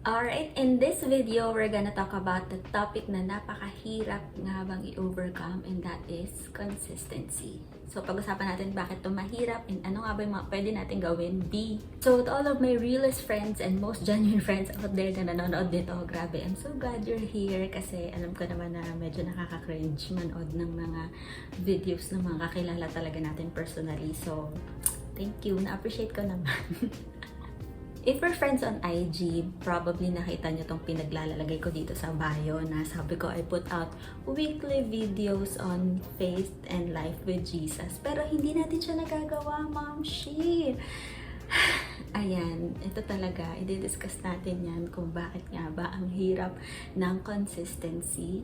Alright, in this video, we're gonna talk about the topic na napakahirap nga bang i-overcome, and that is consistency. So, pag-usapan natin bakit ito mahirap and ano nga ba yung mga pwede natin gawin. B. So, to all of my realest friends and most genuine friends out there na nanonood dito, grabe, I'm so glad you're here kasi alam ko naman na medyo nakaka-cringe manood ng mga videos ng mga kakilala talaga natin personally. So, thank you. Na-appreciate ko naman. If we're friends on IG, probably nakita nyo tong pinaglalagay ko dito sa bio na sabi ko I put out weekly videos on faith and life with Jesus. Pero hindi natin siya nagagawa, Ma'am Shi. Ayan, ito talaga, i-discuss natin yan kung bakit nga ba ang hirap ng consistency.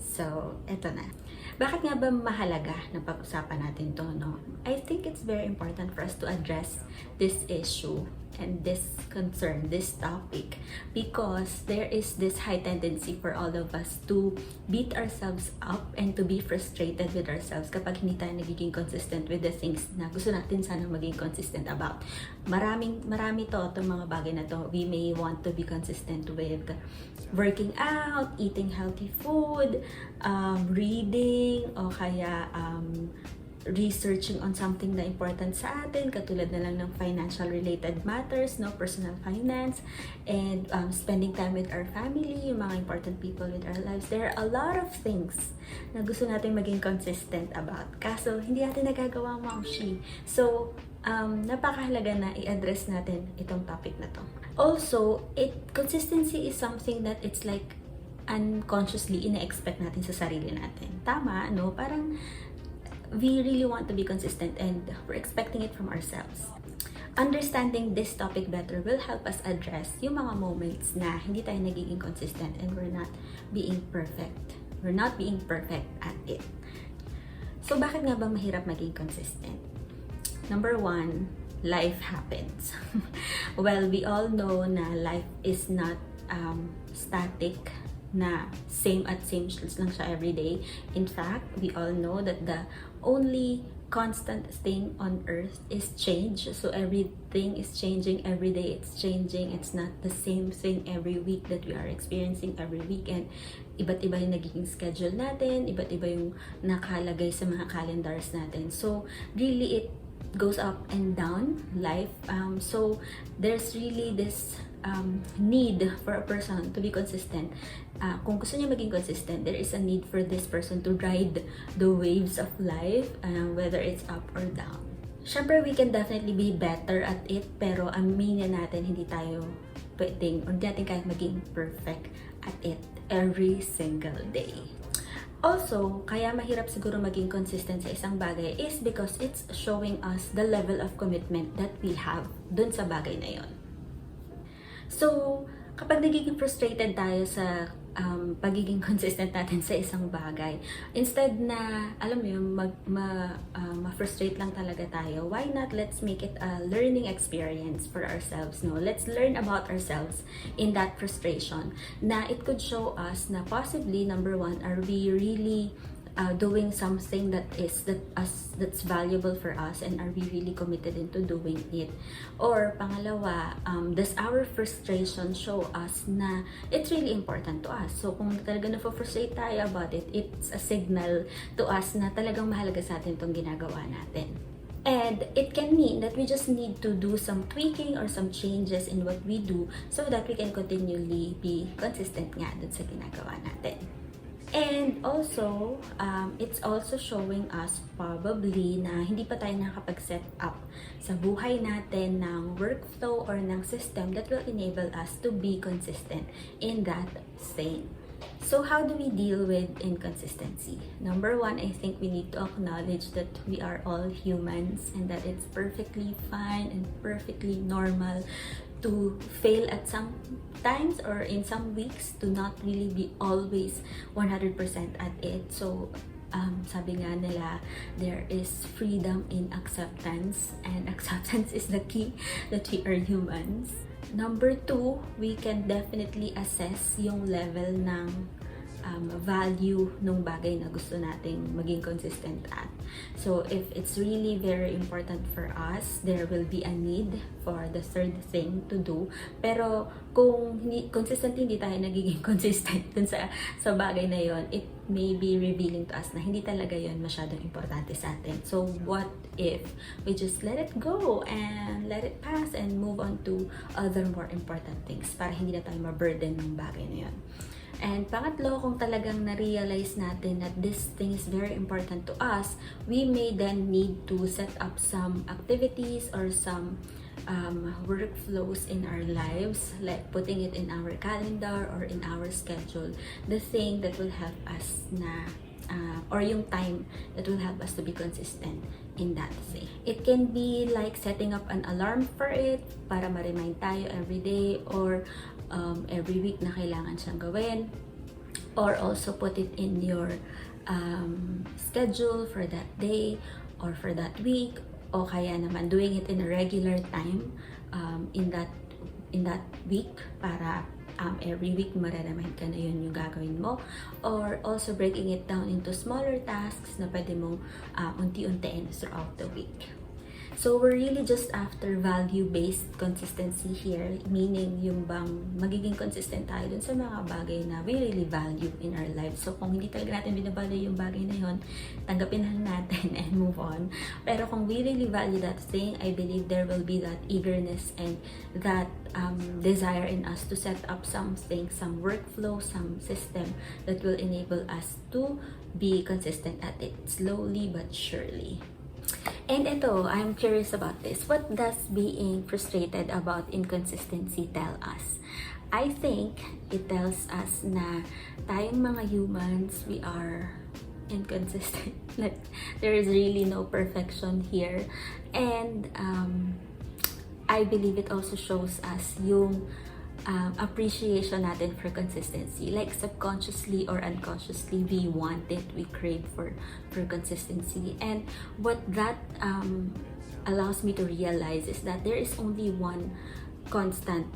So, eto na. Bakit nga ba mahalaga na pag-usapan natin to, no? I think it's very important for us to address this issue and this concern, this topic, because there is this high tendency for all of us to beat ourselves up and to be frustrated with ourselves kapag hindi tayo nagiging consistent with the things na gusto natin sana maging consistent about. Marami itong mga bagay na to. We may want to be consistent with working out, eating healthy food, reading, o kaya researching on something na important sa atin, katulad na lang ng financial related matters, no, personal finance, and spending time with our family, yung mga important people with our lives. There are a lot of things na gusto natin maging consistent about. Kaso, hindi natin nagagawa, Ma'am Shi. So, napakahalaga na i-address natin itong topic na to. Also, consistency is something that it's like unconsciously ina-expect natin sa sarili natin. Tama, no? Parang we really want to be consistent and we're expecting it from ourselves. Understanding this topic better will help us address yung mga moments na hindi tayo nagiging consistent and we're not being perfect. We're not being perfect at it. So, bakit nga ba mahirap maging consistent? Number one, life happens. Well, we all know na life is not static, na same lang siya everyday. In fact, we all know that the only constant thing on earth is change. So everything is changing every day. It's changing. It's not the same thing every week that we are experiencing every weekend. Iba't iba yung nagiging schedule natin, iba't iba yung nakalagay sa mga calendars natin. So really it goes up and down life. So there's really this need for a person to be consistent. Kung gusto niya maging consistent, there is a need for this person to ride the waves of life, whether it's up or down. Syempre, we can definitely be better at it, pero aminin natin, hindi tayo pwedeng, or hindi natin kahit maging perfect at it every single day. Also, kaya mahirap siguro maging consistent sa isang bagay is because it's showing us the level of commitment that we have dun sa bagay na yon. So, kapag nagiging frustrated tayo sa pagiging consistent natin sa isang bagay, instead na, alam mo yun, ma-frustrate lang talaga tayo, why not let's make it a learning experience for ourselves, no? Let's learn about ourselves in that frustration, na it could show us na possibly, number one, are we really doing something that's valuable for us, and are we really committed into doing it? Or pangalawa, does our frustration show us na it's really important to us? So kung talaga na-frustrate tayo about it, it's a signal to us na talagang mahalaga sa atin itong ginagawa natin. And it can mean that we just need to do some tweaking or some changes in what we do so that we can continually be consistent nga dun sa ginagawa natin. And also, it's also showing us probably na hindi pa tayo nakapag-set up sa buhay natin ng workflow or ng system that will enable us to be consistent in that thing. So how do we deal with inconsistency? Number one, I think we need to acknowledge that we are all humans and that it's perfectly fine and perfectly normal to fail at some times or in some weeks, to not really be always 100% at it. So, sabi nga nila, there is freedom in acceptance, and acceptance is the key that we are humans. Number two, we can definitely assess yung level ng value nung bagay na gusto nating maging consistent at. So if it's really very important for us, there will be a need for the third thing to do. Pero kung hindi tayo nagiging consistent dun sa bagay na yon, it may be revealing to us na hindi talaga yon masyadong importante sa atin. So what if we just let it go and let it pass and move on to other more important things para hindi na tayo ma-burden ng bagay na yon. And pangatlo, kung talagang na-realize natin that this thing is very important to us, we may then need to set up some activities or some workflows in our lives, like putting it in our calendar or in our schedule, the thing that will help us or yung time that will help us to be consistent in that thing. It can be like setting up an alarm for it para ma-remind tayo every day or every week na kailangan siyang gawin, or also put it in your schedule for that day or for that week, o kaya naman doing it in a regular time in that week para every week mararamind ka na yun yung gagawin mo, or also breaking it down into smaller tasks na pwede mong unti-untiin throughout the week. So we're really just after value-based consistency here, meaning yung bang magiging consistent tayo dun sa mga bagay na we really value in our lives. So kung hindi talaga natin binavalue yung bagay na yun, tanggapin lang natin and move on. Pero kung we really value that thing, I believe there will be that eagerness and that desire in us to set up something, some workflow, some system that will enable us to be consistent at it, slowly but surely. And ito, I'm curious about this. What does being frustrated about inconsistency tell us? I think it tells us na tayong mga humans, we are inconsistent. Like, there is really no perfection here. And I believe it also shows us yung appreciation natin for consistency. Like subconsciously or unconsciously, we want it, we crave for consistency. And what that allows me to realize is that there is only one constant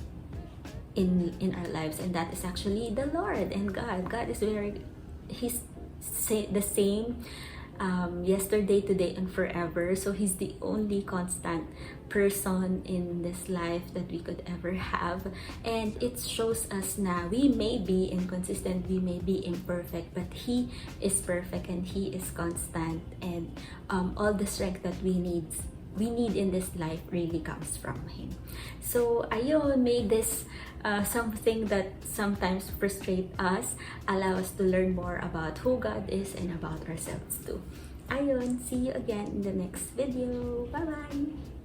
in our lives, and that is actually the Lord and God. God is He's the same yesterday, today, and forever. So He's the only constant person in this life that we could ever have. And it shows us na we may be inconsistent, we may be imperfect, but He is perfect and He is constant. And all the strength that we need in this life really comes from Him. So ayun, may this something that sometimes frustrate us allow us to learn more about who God is and about ourselves too. Ayun, see you again in the next video. Bye bye.